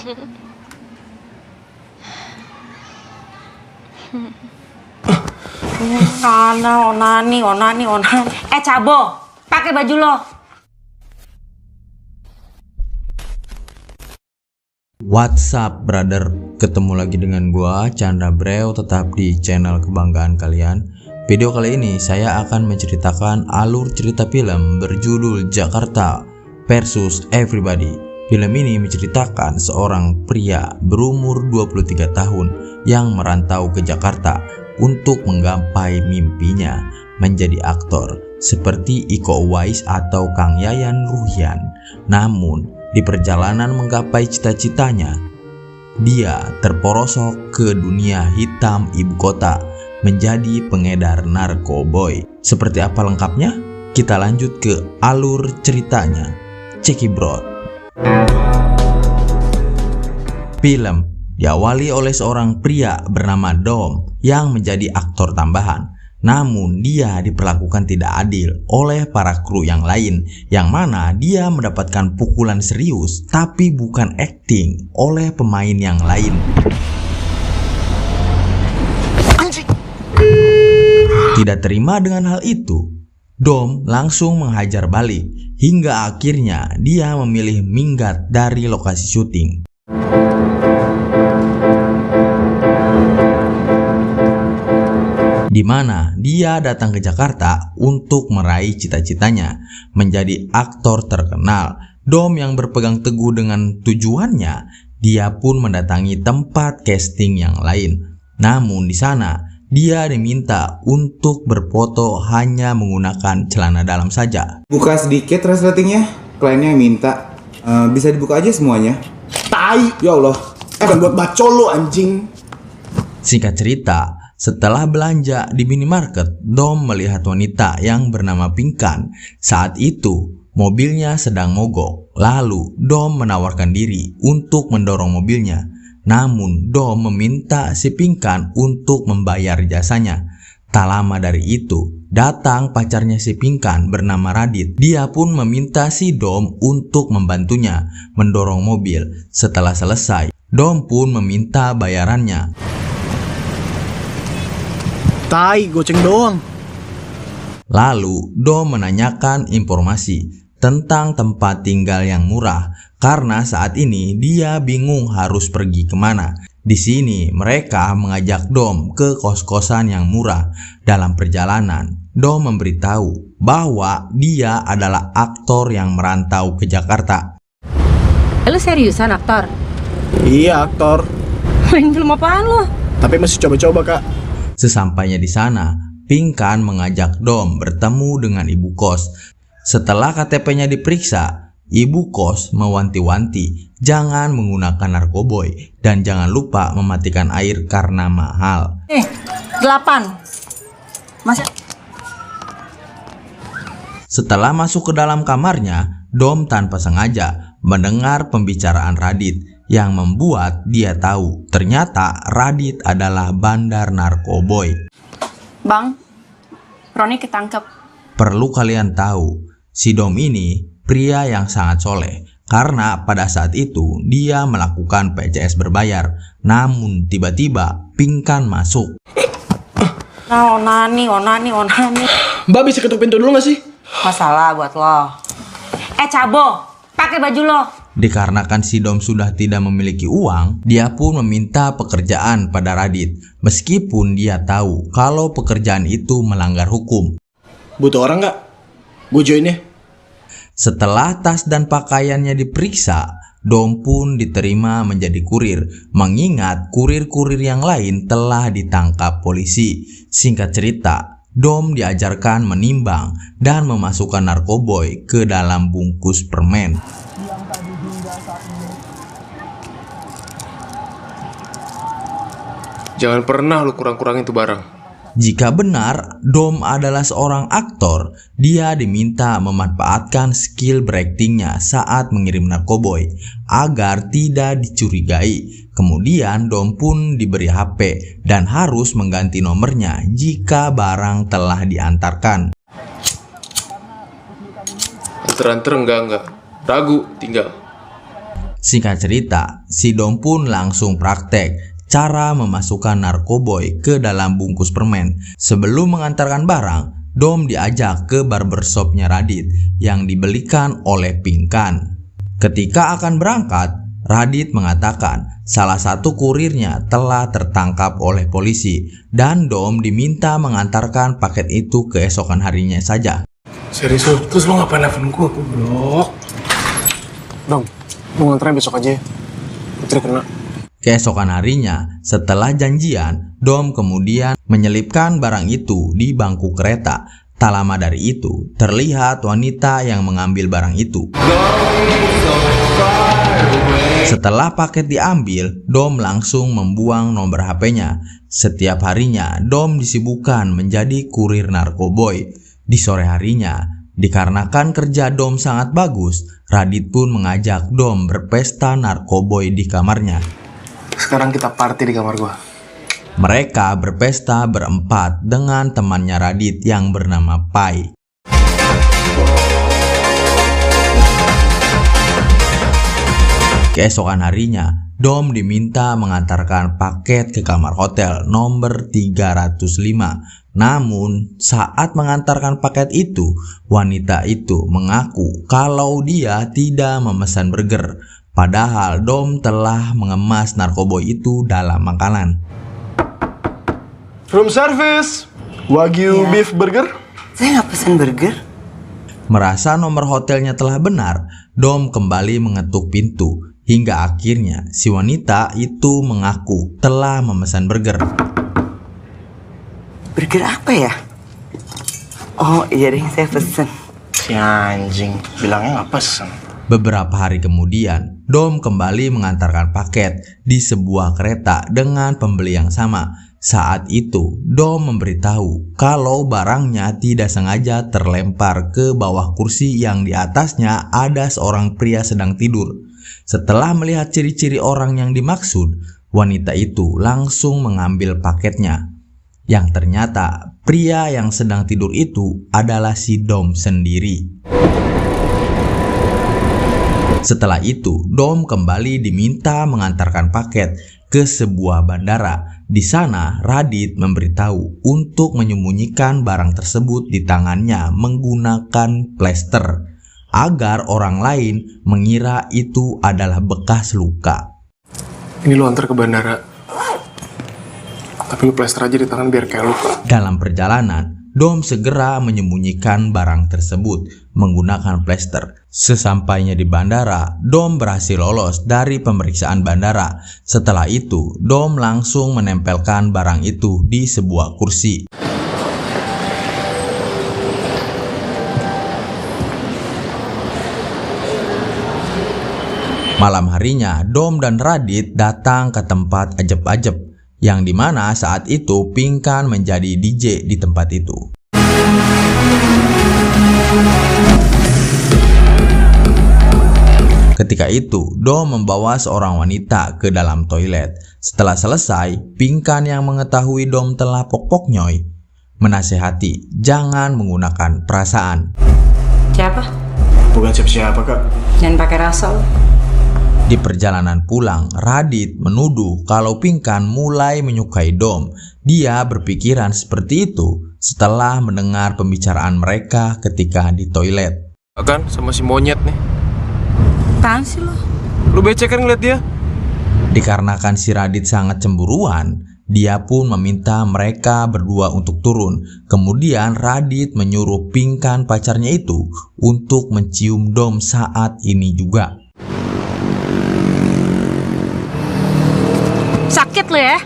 Onani. Cabo, pakai baju lo. What's up brother, ketemu lagi dengan gua Chandra Breo, tetap di channel kebanggaan kalian. Video kali ini saya akan menceritakan alur cerita film berjudul Jakarta versus Everybody. Film ini menceritakan seorang pria berumur 23 tahun yang merantau ke Jakarta untuk menggapai mimpinya menjadi aktor seperti Iko Uwais atau Kang Yayan Ruhian. Namun di perjalanan menggapai cita-citanya, dia terperosok ke dunia hitam ibu kota menjadi pengedar narkoboy. Seperti apa lengkapnya? Kita lanjut ke alur ceritanya. Cekibrot. Film diawali oleh seorang pria bernama Dom yang menjadi aktor tambahan. Namun dia diperlakukan tidak adil oleh para kru yang lain, yang mana dia mendapatkan pukulan serius tapi bukan acting oleh pemain yang lain. Tidak terima dengan hal itu, Dom langsung menghajar balik hingga akhirnya dia memilih minggat dari lokasi syuting. Di mana dia datang ke Jakarta untuk meraih cita-citanya menjadi aktor terkenal. Dom yang berpegang teguh dengan tujuannya, dia pun mendatangi tempat casting yang lain. Namun di sana dia diminta untuk berfoto hanya menggunakan celana dalam saja. Buka sedikit resletingnya, kliennya minta. Bisa dibuka aja semuanya. Tai, ya Allah. Bukan buat bacol lo anjing. Singkat cerita, setelah belanja di minimarket, Dom melihat wanita yang bernama Pinkan. Saat itu, mobilnya sedang mogok. Lalu, Dom menawarkan diri untuk mendorong mobilnya. Namun, Dom meminta si Pinkan untuk membayar jasanya. Tak lama dari itu, datang pacarnya si Pinkan bernama Radit. Dia pun meminta si Dom untuk membantunya mendorong mobil. Setelah selesai, Dom pun meminta bayarannya. Tai, goceng doang. Lalu Dom menanyakan informasi tentang tempat tinggal yang murah karena saat ini dia bingung harus pergi kemana. Di sini mereka mengajak Dom ke kos-kosan yang murah. Dalam perjalanan, Dom memberitahu bahwa dia adalah aktor yang merantau ke Jakarta. Lu seriusan aktor? Iya, aktor. Main film apaan lo? Tapi masih coba-coba, Kak. Sesampainya di sana, Pinkan mengajak Dom bertemu dengan ibu kos. Setelah KTP-nya diperiksa, ibu kos mewanti-wanti jangan menggunakan narkoboy dan jangan lupa mematikan air karena mahal. 8. Masih. Setelah masuk ke dalam kamarnya, Dom tanpa sengaja mendengar pembicaraan Radit yang membuat dia tahu ternyata Radit adalah bandar narkoboy. Bang, Roni ketangkep. Perlu kalian tahu, si Dom ini pria yang sangat soleh karena pada saat itu dia melakukan PCS berbayar. Namun tiba-tiba Pinkan masuk. Onani. Mbak bisa ketuk pintu dulu gak sih? Masalah buat lo. Cabo, pakai baju lo. Dikarenakan si Dom sudah tidak memiliki uang, dia pun meminta pekerjaan pada Radit, meskipun dia tahu kalau pekerjaan itu melanggar hukum. Butuh orang gak? Gue join ya. Setelah tas dan pakaiannya diperiksa, Dom pun diterima menjadi kurir, mengingat kurir-kurir yang lain telah ditangkap polisi. Singkat cerita, Dom diajarkan menimbang dan memasukkan narkoboy ke dalam bungkus permen. Jangan pernah lu kurang-kurangin tuh barang. Jika benar Dom adalah seorang aktor, dia diminta memanfaatkan skill beraktingnya saat mengirim narkoboy agar tidak dicurigai. Kemudian Dom pun diberi HP dan harus mengganti nomornya jika barang telah diantarkan. Anter-anter enggak. Ragu tinggal. Singkat cerita, si Dom pun langsung praktek cara memasukkan narkoboy ke dalam bungkus permen. Sebelum mengantarkan barang, Dom diajak ke barbershopnya Radit yang dibelikan oleh Pinkan. Ketika akan berangkat, Radit mengatakan salah satu kurirnya telah tertangkap oleh polisi dan Dom diminta mengantarkan paket itu keesokan harinya saja. Serius lu? Terus lu ngapain nelfon gue? Goblok. Dong, lu nganterin besok aja ya. Putri kena. Keesokan harinya, setelah janjian, Dom kemudian menyelipkan barang itu di bangku kereta. Tak lama dari itu, terlihat wanita yang mengambil barang itu. Setelah paket diambil, Dom langsung membuang nomor HP-nya. Setiap harinya, Dom disibukkan menjadi kurir narkoboy. Di sore harinya, dikarenakan kerja Dom sangat bagus, Radit pun mengajak Dom berpesta narkoboy di kamarnya. Sekarang kita party di kamar gua. Mereka berpesta berempat dengan temannya Radit yang bernama Pai. Keesokan harinya, Dom diminta mengantarkan paket ke kamar hotel nomor 305. Namun, saat mengantarkan paket itu, wanita itu mengaku kalau dia tidak memesan burger. Padahal Dom telah mengemas narkoboy itu dalam makanan. Room service. Wagyu beef burger. Saya nggak pesan burger. Merasa nomor hotelnya telah benar, Dom kembali mengetuk pintu. Hingga akhirnya si wanita itu mengaku telah memesan burger. Burger apa ya? Oh iya deh, saya pesen. Si anjing, bilangnya nggak pesen. Beberapa hari kemudian, Dom kembali mengantarkan paket di sebuah kereta dengan pembeli yang sama. Saat itu, Dom memberitahu kalau barangnya tidak sengaja terlempar ke bawah kursi yang di atasnya ada seorang pria sedang tidur. Setelah melihat ciri-ciri orang yang dimaksud, wanita itu langsung mengambil paketnya. Yang ternyata pria yang sedang tidur itu adalah si Dom sendiri. Setelah itu, Dom kembali diminta mengantarkan paket ke sebuah bandara. Di sana, Radit memberitahu untuk menyembunyikan barang tersebut di tangannya menggunakan plester agar orang lain mengira itu adalah bekas luka. Ini lu antar ke bandara. Tapi lu plester aja di tangan biar kayak luka. Dalam perjalanan, Dom segera menyembunyikan barang tersebut menggunakan plester. Sesampainya di bandara, Dom berhasil lolos dari pemeriksaan bandara. Setelah itu, Dom langsung menempelkan barang itu di sebuah kursi. Malam harinya, Dom dan Radit datang ke tempat ajeb-ajeb, yang dimana saat itu Pinkan menjadi DJ di tempat itu. Ketika itu, Dom membawa seorang wanita ke dalam toilet. Setelah selesai, Pinkan yang mengetahui Dom telah pok-poknyoy menasehati jangan menggunakan perasaan. Siapa? Bukan siapa-siapa, Kak. Jangan pakai rasa lo. Di perjalanan pulang, Radit menuduh kalau Pinkan mulai menyukai Dom. Dia berpikiran seperti itu setelah mendengar pembicaraan mereka ketika di toilet. Kan sama si monyet nih. Apaan sih lo? Lu becek kan ngeliat dia? Dikarenakan si Radit sangat cemburuan, dia pun meminta mereka berdua untuk turun. Kemudian Radit menyuruh Pinkan pacarnya itu untuk mencium Dom saat ini juga. Sakit lo ya?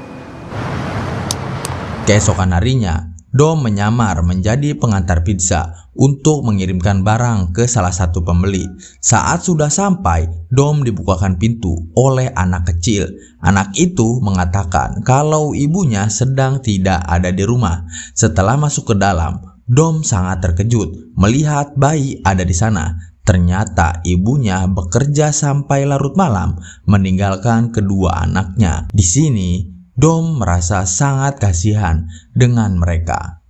Keesokan harinya, Dom menyamar menjadi pengantar pizza untuk mengirimkan barang ke salah satu pembeli. Saat sudah sampai, Dom dibukakan pintu oleh anak kecil. Anak itu mengatakan kalau ibunya sedang tidak ada di rumah. Setelah masuk ke dalam, Dom sangat terkejut melihat bayi ada di sana. Ternyata ibunya bekerja sampai larut malam, meninggalkan kedua anaknya. Di sini, Dom merasa sangat kasihan dengan mereka.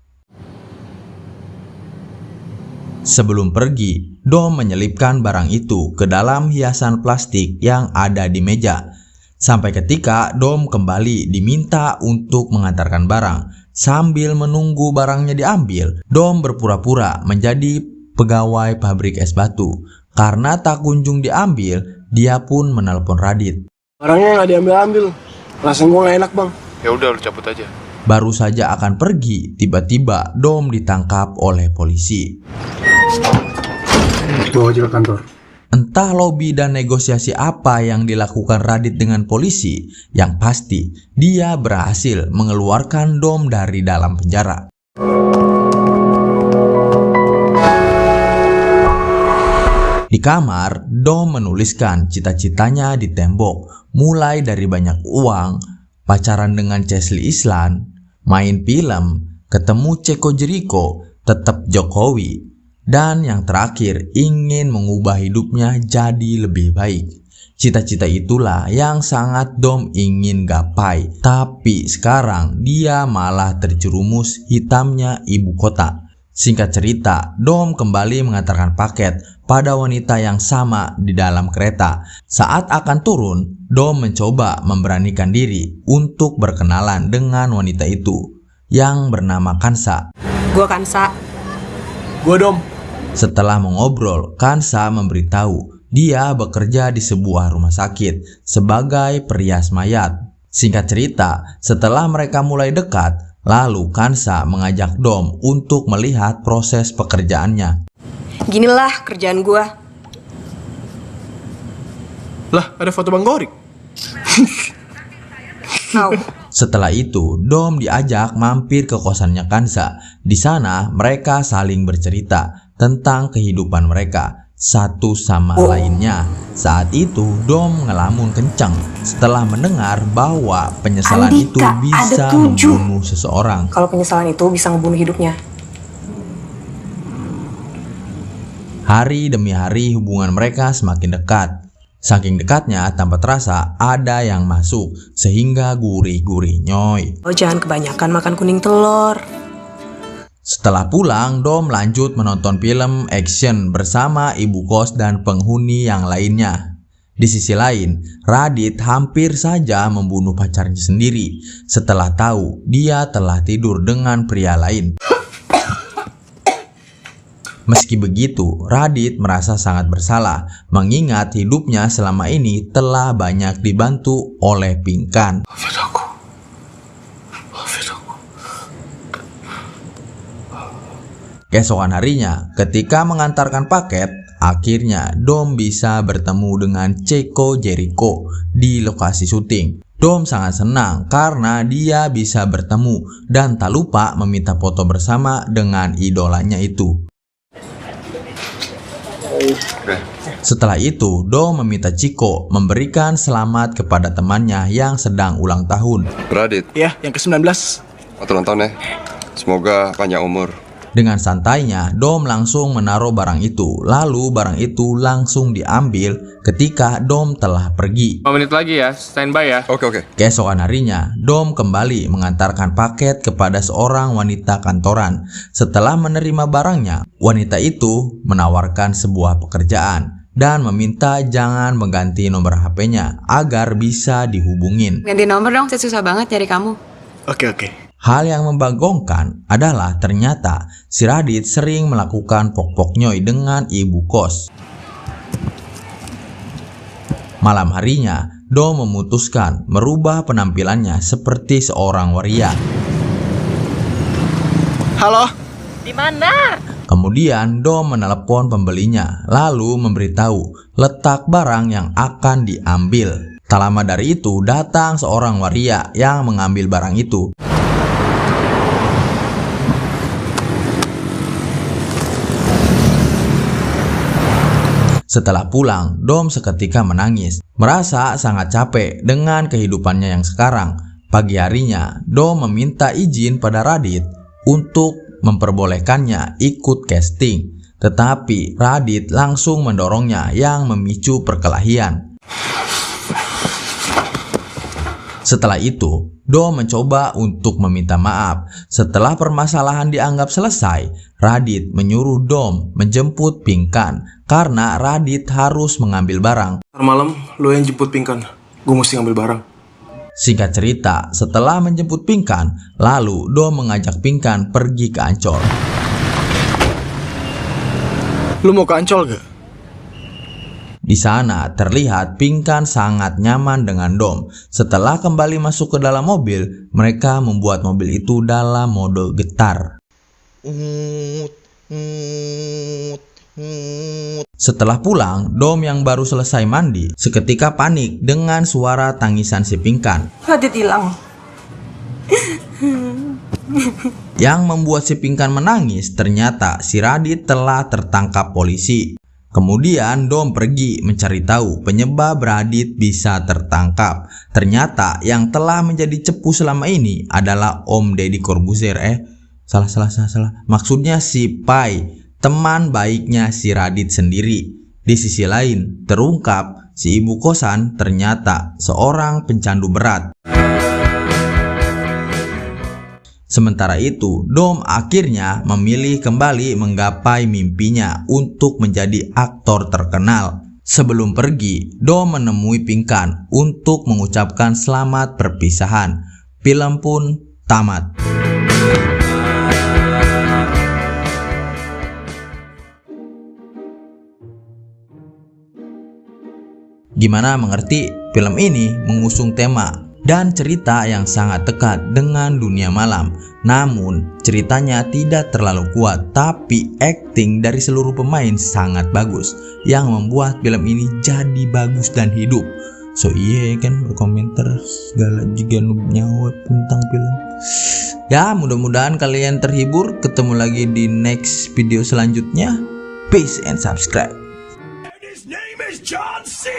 Sebelum pergi, Dom menyelipkan barang itu ke dalam hiasan plastik yang ada di meja. Sampai ketika Dom kembali diminta untuk mengantarkan barang. Sambil menunggu barangnya diambil, Dom berpura-pura menjadi pegawai pabrik es batu. Karena tak kunjung diambil, dia pun menelpon Radit. Barangnya nggak diambil-ambil. Rasanya gue nggak enak, Bang. Ya udah lu cabut aja. Baru saja akan pergi, tiba-tiba Dom ditangkap oleh polisi. Bawa aja ke kantor. Entah lobi dan negosiasi apa yang dilakukan Radit dengan polisi, yang pasti dia berhasil mengeluarkan Dom dari dalam penjara. Di kamar, Dom menuliskan cita-citanya di tembok, mulai dari banyak uang, pacaran dengan Chelsea Islan, main film, ketemu Chico Jericho, tetap Jokowi, dan yang terakhir ingin mengubah hidupnya jadi lebih baik. Cita-cita itulah yang sangat Dom ingin gapai, tapi sekarang dia malah terjerumus hitamnya ibu kota. Singkat cerita, Dom kembali mengantarkan paket pada wanita yang sama di dalam kereta. Saat akan turun, Dom mencoba memberanikan diri untuk berkenalan dengan wanita itu yang bernama Kansa. Gue Kansa. Gue Dom. Setelah mengobrol, Kansa memberitahu dia bekerja di sebuah rumah sakit sebagai perias mayat. Singkat cerita, setelah mereka mulai dekat, lalu Kansa mengajak Dom untuk melihat proses pekerjaannya. Ginilah kerjaan gue. Lah, ada foto Bang Gorik. Tahu. Setelah itu, Dom diajak mampir ke kosannya Kansa. Di sana, mereka saling bercerita tentang kehidupan mereka satu sama lainnya. Saat itu, Dom ngelamun kencang setelah mendengar bahwa penyesalan itu bisa membunuh seseorang. Kalau penyesalan itu bisa ngebunuh hidupnya. Hari demi hari hubungan mereka semakin dekat. Saking dekatnya tanpa terasa ada yang masuk sehingga gurih-gurih nyoy. Lo jangan kebanyakan makan kuning telur. Setelah pulang, Dom lanjut menonton film action bersama ibu kos dan penghuni yang lainnya. Di sisi lain, Radit hampir saja membunuh pacarnya sendiri setelah tahu dia telah tidur dengan pria lain. Meski begitu, Radit merasa sangat bersalah mengingat hidupnya selama ini telah banyak dibantu oleh Pinkan. Keesokan harinya, ketika mengantarkan paket, akhirnya Dom bisa bertemu dengan Chico Jericho di lokasi syuting. Dom sangat senang karena dia bisa bertemu dan tak lupa meminta foto bersama dengan idolanya itu. Setelah itu, Dom meminta Chico memberikan selamat kepada temannya yang sedang ulang tahun. Radit, Ya, yang ke-19. selamat ulang tahun ya. Semoga panjang umur. Dengan santainya, Dom langsung menaruh barang itu, lalu barang itu langsung diambil ketika Dom telah pergi. 5 menit lagi ya, standby ya. Oke. Keesokan harinya, Dom kembali mengantarkan paket kepada seorang wanita kantoran. Setelah menerima barangnya, wanita itu menawarkan sebuah pekerjaan dan meminta jangan mengganti nomor HP-nya agar bisa dihubungin. Ganti nomor dong, saya susah banget cari kamu. Oke. Hal yang membagongkan adalah ternyata si Radit sering melakukan pok-pok nyoy dengan ibu kos. Malam harinya, Dom memutuskan merubah penampilannya seperti seorang waria. Halo. Di mana? Kemudian Dom menelepon pembelinya, lalu memberitahu letak barang yang akan diambil. Tak lama dari itu, datang seorang waria yang mengambil barang itu. Setelah pulang, Dom seketika menangis, merasa sangat capek dengan kehidupannya yang sekarang. Pagi harinya, Dom meminta izin pada Radit untuk memperbolehkannya ikut casting. Tetapi Radit langsung mendorongnya yang memicu perkelahian. Setelah itu, Dom mencoba untuk meminta maaf. Setelah permasalahan dianggap selesai, Radit menyuruh Dom menjemput Pinkan karena Radit harus mengambil barang. Ntar malam lo yang jemput Pinkan. Gue mesti ngambil barang. Singkat cerita, setelah menjemput Pinkan, lalu Dom mengajak Pinkan pergi ke Ancol. Lo mau ke Ancol gak? Di sana terlihat Pinkan sangat nyaman dengan Dom. Setelah kembali masuk ke dalam mobil, mereka membuat mobil itu dalam mode getar. Setelah pulang, Dom yang baru selesai mandi seketika panik dengan suara tangisan si Pinkan. Radit hilang. Yang membuat si Pinkan menangis, ternyata si Radit telah tertangkap polisi. Kemudian Dom pergi mencari tahu penyebab Radit bisa tertangkap. Ternyata yang telah menjadi cepu selama ini adalah Om Deddy Corbuzier. Salah. Maksudnya si Pai, teman baiknya si Radit sendiri. Di sisi lain, terungkap si ibu kosan ternyata seorang pencandu berat. Sementara itu, Dom akhirnya memilih kembali menggapai mimpinya untuk menjadi aktor terkenal. Sebelum pergi, Dom menemui Pinkan untuk mengucapkan selamat perpisahan. Film pun tamat. Gimana mengerti? Film ini mengusung tema dan cerita yang sangat dekat dengan dunia malam. Namun ceritanya tidak terlalu kuat, tapi acting dari seluruh pemain sangat bagus yang membuat film ini jadi bagus dan hidup. So iya kan, berkomentar segala juga nyawa tentang film. Ya, mudah-mudahan kalian terhibur. Ketemu lagi di next video selanjutnya. Peace and subscribe. His name is John C.